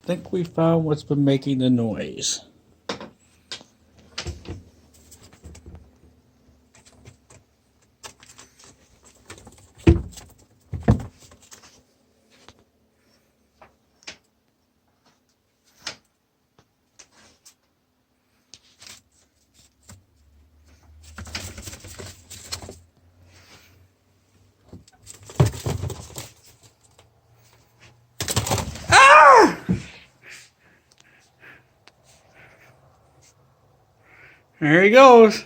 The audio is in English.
think we found what's been making the noise. There he goes.